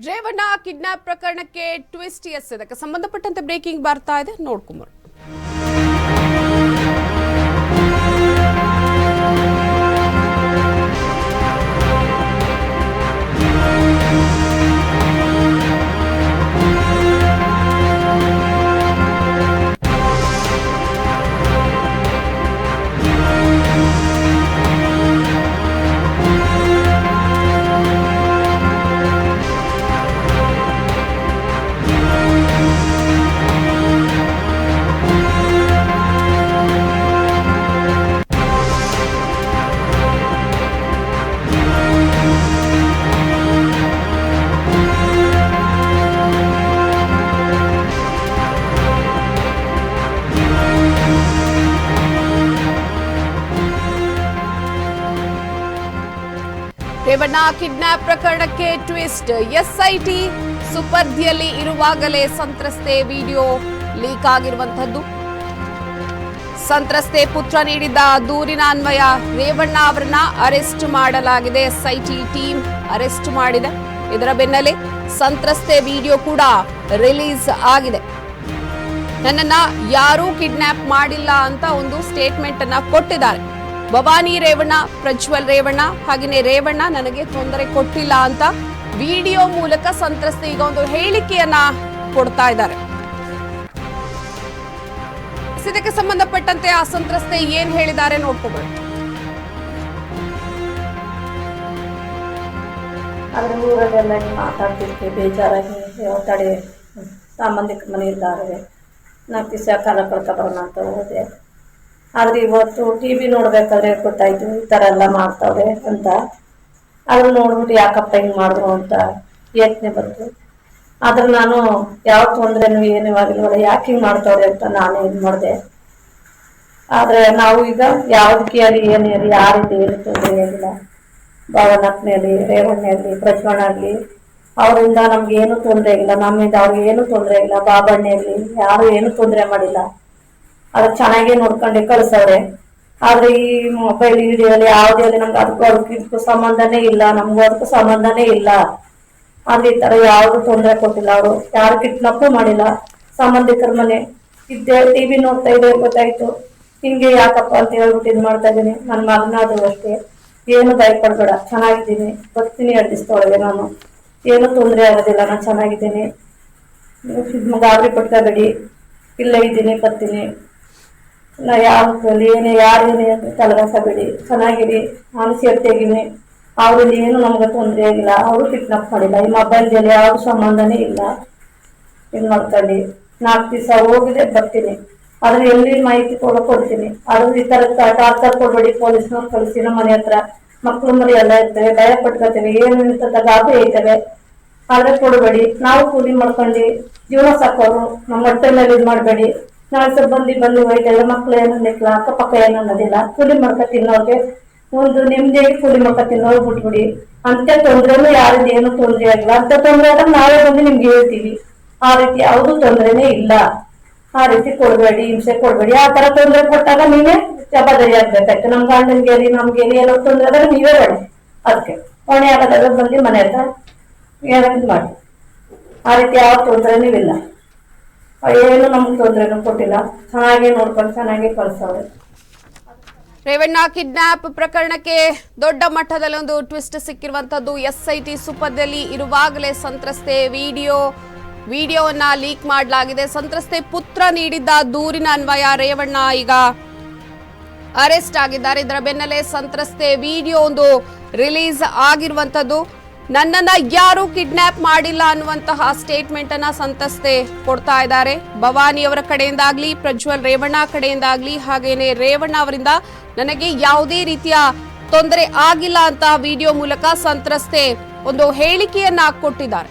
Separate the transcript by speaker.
Speaker 1: Revanna kidnap ಪ್ರಕರಣಕ್ಕೆ twist ಇದಕ್ಕೆ ಸಂಬಂಧಪಟ್ಟಂತೆ ಬ್ರೇಕಿಂಗ್ ಬರ್ತಾ ಇದೆ ನೋಡ್ಕೊಂಬರ್ ರೇವಣ್ಣ ಕಿಡ್ನಾಪ್ ಪ್ರಕರಣಕ್ಕೆ ಟ್ವಿಸ್ಟ್ ಎಸ್ಐಟಿ ಸುಪರ್ದಿಯಲ್ಲಿ ಇರುವಾಗಲೇ ಸಂತ್ರಸ್ತೆ ವಿಡಿಯೋ ಲೀಕ್ ಆಗಿರುವಂತದ್ದು. ಸಂತ್ರಸ್ತೆ ಪುತ್ರ ನೀಡಿದ್ದ ದೂರಿನ ಅನ್ವಯ ರೇವಣ್ಣ ಅವರನ್ನ ಅರೆಸ್ಟ್ ಮಾಡಲಾಗಿದೆ. ಎಸ್ಐಟಿ ಟೀಮ್ ಅರೆಸ್ಟ್ ಮಾಡಿದೆ. ಇದರ ಬೆನ್ನಲ್ಲೇ ಸಂತ್ರಸ್ತೆ ವಿಡಿಯೋ ಕೂಡ ರಿಲೀಸ್ ಆಗಿದೆ. ನನ್ನನ್ನ ಯಾರೂ ಕಿಡ್ನಾಪ್ ಮಾಡಿಲ್ಲ ಅಂತ ಒಂದು ಸ್ಟೇಟ್ಮೆಂಟ್ ಅನ್ನ ಕೊಟ್ಟಿದ್ದಾರೆ. ಭವಾನಿ ರೇವಣ್ಣ, ಪ್ರಜ್ವಲ್ ರೇವಣ್ಣ ಹಾಗೆಯೇ ರೇವಣ್ಣ ನನಗೆ ತೊಂದರೆ ಕೊಟ್ಟಿಲ್ಲ ಅಂತ ವಿಡಿಯೋ ಮೂಲಕ ಸಂತ್ರಸ್ತೆ ಈಗ ಒಂದು ಹೇಳಿಕೆಯನ್ನ ಕೊಡ್ತಾ ಇದ್ದಾರೆ. ಇದಕ್ಕೆ ಸಂಬಂಧಪಟ್ಟಂತೆ ಆ ಸಂತ್ರಸ್ತೆ ಏನ್ ಹೇಳಿದ್ದಾರೆ ನೋಡ್ಕೋಬೇಕು.
Speaker 2: ಆದ್ರೆ ಊರಲ್ಲೆಲ್ಲ ಮಾತಾಡ್ತಿರ್ತೀವಿ, ಬೇಜಾರಾಗಿ ತಡೆ ಸಂಬಂಧಿಕರ ಮನೆ ಇದ್ದಾರೆ, 4 ದಿವಸ ಕಾಲ ಕಳ್ಕೊಬರೋಣ ಅಂತ ಹೋದೆ. ಆದ್ರೆ ಇವತ್ತು ಟಿವಿ ನೋಡ್ಬೇಕಾದ್ರೆ ಗೊತ್ತಾಯ್ತು ಈ ಥರ ಎಲ್ಲ ಮಾಡ್ತಾವ್ರೆ ಅಂತ. ಅದನ್ನ ನೋಡ್ಬಿಟ್ಟು ಯಾಕಪ್ಪ ಹಿಂಗೆ ಮಾಡಿದ್ರು ಅಂತ ಯೋಚನೆ ಬಂತು. ಆದ್ರೆ ನಾನು ಯಾವ ತೊಂದ್ರೆನೂ ಏನೂ ಆಗಿಲ್ವಲ್ಲ, ಯಾಕೆ ಹಿಂಗೆ ಮಾಡ್ತಾವ್ರೆ ಅಂತ ನಾನೇ ಇದು ಮಾಡಿದೆ. ಆದರೆ ನಾವು ಈಗ ಯಾವುದಕ್ಕೆ ಅಲ್ಲಿ ಏನೇ ಆಗಲಿ ಯಾರಿದೆ ಏನು ತೊಂದರೆ ಆಗಿಲ್ಲ. ಭಾವನಾತ್ಮೆಯಲ್ಲಿ, ರೇವಣ್ಣಲ್ಲಿ, ಪ್ರಜ್ವಣ್ಣ ಆಗಲಿ ಅವರಿಂದ ನಮ್ಗೆ ಏನು ತೊಂದರೆ ಆಗಿಲ್ಲ, ನಮ್ಮಿಂದ ಅವ್ರಿಗೆ ಏನು ತೊಂದರೆ ಆಗಿಲ್ಲ. ಬಾಬಣ್ಣಲ್ಲಿ ಯಾರು ಏನು ತೊಂದರೆ ಮಾಡಿಲ್ಲ. ಅದಕ್ಕೆ ಚೆನ್ನಾಗೇ ನೋಡ್ಕೊಂಡೆ ಕಳ್ಸವ್ರೆ. ಆದ್ರೆ ಈ ಮೊಬೈಲ್ ವಿಡಿಯೋಲಿ ಯಾವುದೇ ನಮ್ಗೆ ಅದಕ್ಕೂ ಸಂಬಂಧನೇ ಇಲ್ಲ, ನಮ್ಗೂ ಅದಕ್ಕೂ ಸಂಬಂಧನೇ ಇಲ್ಲ. ಆದ್ರೆ ಈ ತರ ಯಾವ್ದು ತೊಂದರೆ ಕೊಟ್ಟಿಲ್ಲ. ಅವರು ಯಾರು ಕಿಡ್ನಾಪು ಮಾಡಿಲ್ಲ. ಸಂಬಂಧಿಕರ ಮನೆ ಇದ್ದೆ, ಟಿವಿ ನೋಡ್ತಾ ಇದೆ ಗೊತ್ತಾಯ್ತು. ಹಿಂಗೆ ಯಾಕಪ್ಪ ಅಂತ ಹೇಳ್ಬಿಟ್ಟು ಇದು ಮಾಡ್ತಾ ಇದ್ದೀನಿ. ನನ್ನ ಮಗನಾದ್ರು ಅಷ್ಟೇ, ಏನು ಭಯಪಡ್ಬೇಡ, ಚೆನ್ನಾಗಿದ್ದೀನಿ, ಬರ್ತೀನಿ 2 ದಿವಸದೊಳಗೆ, ನಾನು ಏನು ತೊಂದರೆ ಆಗೋದಿಲ್ಲ, ನಾನು ಚೆನ್ನಾಗಿದ್ದೀನಿ, ಗಾಬರಿ ಪಟ್ಕೋಬೇಡಿ, ಇಲ್ಲೇ ಇದ್ದೀನಿ, ಬರ್ತೀನಿ, ನಾ ಯಾವ ಏನೇ ಯಾರೇನೇ ತಲೆಗಾಸಬೇಡಿ, ಚೆನ್ನಾಗಿರಿ, ನಾನು ಸೇರ್ತೆಗಿನಿ. ಅವ್ರಲ್ಲಿ ಏನು ನಮ್ಗೆ ತೊಂದರೆ ಆಗಿಲ್ಲ, ಅವರು ಕಿಡ್ನಾಪ್ ಮಾಡಿಲ್ಲ. ಈ ಮೊಬೈಲ್ದಲ್ಲಿ ಯಾವ್ದು ಸಂಬಂಧನೇ ಇಲ್ಲ. ಇದು ಮಾಡ್ಕೊಂಡು 4 ದಿವಸ ಹೋಗಿದೆ, ಬರ್ತೀನಿ, ಅದ್ರ ಎಲ್ಲಿ ಮಾಹಿತಿ ಕೊಡ್ತೀನಿ. ಅದು ಈ ಥರ ಟಾರ್ಚರ್ ಕೊಡ್ಬೇಡಿ, ಪೊಲೀಸ್ನವ್ರು ಕಳಿಸಿ ನಮ್ಮ ಮನೆ ಹತ್ರ ಮಕ್ಳು ಮರಿ ಎಲ್ಲ ಇರ್ತವೆ, ಭಯ ಪಟ್ಕೋತೇವೆ, ಏನು ಇಂಥ ಗಾಬರಿ ಐತವೆ. ಆದ್ರೆ ಕೊಡಬೇಡಿ, ನಾವು ಕೂಲಿ ಮಾಡ್ಕೊಂಡು ಜೀವನ ಸಾಕೋರು, ನಮ್ಮ ಹೊಟ್ಟೆ ಮೇಲೆ ಇದು ಮಾಡಬೇಡಿ. ನಾಳೆ ಸ್ವಲ್ಪ ಬಂದು ಹೋಯ್ತಲ್ಲ, ಮಕ್ಳು ಏನನ್ನಿಲ್ಲ, ಅಕ್ಕಪಕ್ಕ ಏನನ್ನೋದಿಲ್ಲ, ಕೂಲಿ ಮಾಡ್ಕೊ ತಿನ್ನೋರಿಗೆ ಒಂದು ನೆಮ್ಮದಿಯಾಗಿ ಕೂಲಿ ಮಾಡ್ಕೊ ತಿನ್ನೋರು ಬಿಟ್ಬಿಡಿ. ಅಂತ ತೊಂದ್ರೆನೂ ಯಾರಿಂದ ಏನು ತೊಂದರೆ ಆಗಿಲ್ಲ. ಅಂತ ತೊಂದರೆ ಆದಾಗ ನಾವೇ ಬಂದು ನಿಮ್ಗೆ ಹೇಳ್ತೀವಿ. ಆ ರೀತಿ ಯಾವುದು ತೊಂದರೆನೇ ಇಲ್ಲ. ಆ ರೀತಿ ಕೊಡಬೇಡಿ, ಹಿಂಸೆ ಕೊಡಬೇಡಿ. ಆ ತರ ತೊಂದರೆ ಕೊಟ್ಟಾಗ ನೀವೇ ಜವಾಬ್ದಾರಿ ಆಗ್ಬೇಕಾಯ್ತು. ನಮ್ ಗಂಡನ್ಗೇರಿ ನಮ್ಗೇರಿ ಏನೋ ತೊಂದರೆ ಆದಾಗ ನೀವೇ ಹೊಣೆ. ಅದಕ್ಕೆ ಹೊಣೆ ಆಗೋದಾಗ ಬಂದು ಮನೆ ಹತ್ರ ಏನಾದ್ರು ಮಾಡಿ. ಆ ರೀತಿ ಯಾವ ತೊಂದರೆನೂ ಇಲ್ಲ, ಏನು ನಮ್ಗೆ ತೊಂದರೆನೂ ಕೊಟ್ಟಿಲ್ಲ. ಚೆನ್ನಾಗಿ ನೋಡ್ಕೊಂಡು ಚೆನ್ನಾಗಿ ಕಳ್ಸವ್ರೆ.
Speaker 1: ರೇವಣ್ಣ ಕಿಡ್ನಾಪ್ ಪ್ರಕರಣಕ್ಕೆ ದೊಡ್ಡ ಮಟ್ಟದಲ್ಲಿ ಒಂದು ಟ್ವಿಸ್ಟ್ ಸಿಕ್ಕಿರುವಂತದ್ದು. ಎಸ್ಐಟಿ ಸುಪರ್ದಿಯಲ್ಲಿ ಇರುವಾಗಲೇ ಸಂತ್ರಸ್ತೆ ವಿಡಿಯೋವನ್ನ ಲೀಕ್ ಮಾಡಲಾಗಿದೆ. ಸಂತ್ರಸ್ತೆ ಪುತ್ರ ನೀಡಿದ್ದ ದೂರಿನ ಅನ್ವಯ ರೇವಣ್ಣ ಈಗ ಅರೆಸ್ಟ್ ಆಗಿದ್ದಾರೆ. ಇದರ ಬೆನ್ನಲ್ಲೇ ಸಂತ್ರಸ್ತೆ ವಿಡಿಯೋ ಒಂದು ರಿಲೀಸ್ ಆಗಿರುವಂತದ್ದು. ನನ್ನನ್ನ ಯಾರು ಕಿಡ್ನಾಪ್ ಮಾಡಿಲ್ಲ ಅನ್ನುವಂತಹ ಸ್ಟೇಟ್ಮೆಂಟ್ ಅನ್ನ ಸಂತ್ರಸ್ತೆ ಕೊಡ್ತಾ ಇದ್ದಾರೆ. ಭವಾನಿ ಅವರ ಕಡೆಯಿಂದಾಗ್ಲಿ, ಪ್ರಜ್ವಲ್ ರೇವಣ್ಣ ಕಡೆಯಿಂದಾಗ್ಲಿ, ಹಾಗೇನೆ ರೇವಣ್ಣ ಅವರಿಂದ ನನಗೆ ಯಾವುದೇ ರೀತಿಯ ತೊಂದರೆ ಆಗಿಲ್ಲ ಅಂತ ವಿಡಿಯೋ ಮೂಲಕ ಸಂತ್ರಸ್ತೆ ಒಂದು ಹೇಳಿಕೆಯನ್ನ ಕೊಟ್ಟಿದ್ದಾರೆ.